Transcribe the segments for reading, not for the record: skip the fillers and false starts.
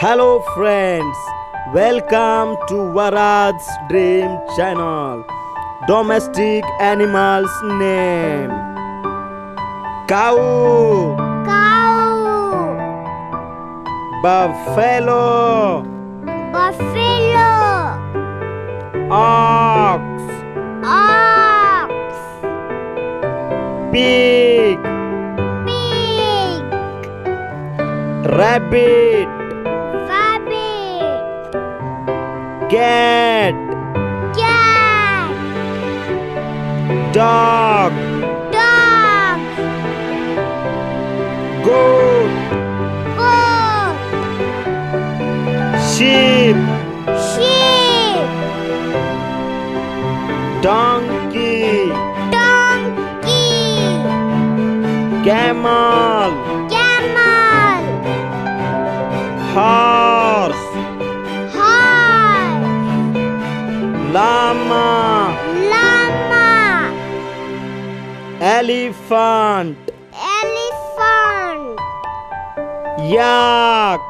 Hello friends, welcome to Varad's Dream Channel. Domestic animals name: cow, Cow, buffalo, buffalo, ox, ox, pig, pig, rabbit, rabbit, cat, cat, dog, dog, goat, goat, sheep, sheep, donkey, donkey, camel, camel, horse, horse, llama, llama, elephant, elephant, yak,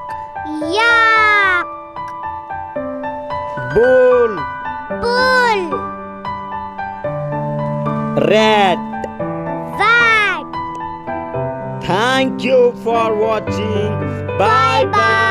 yak, bull, bull, rat. rat. Thank you for watching. Bye bye.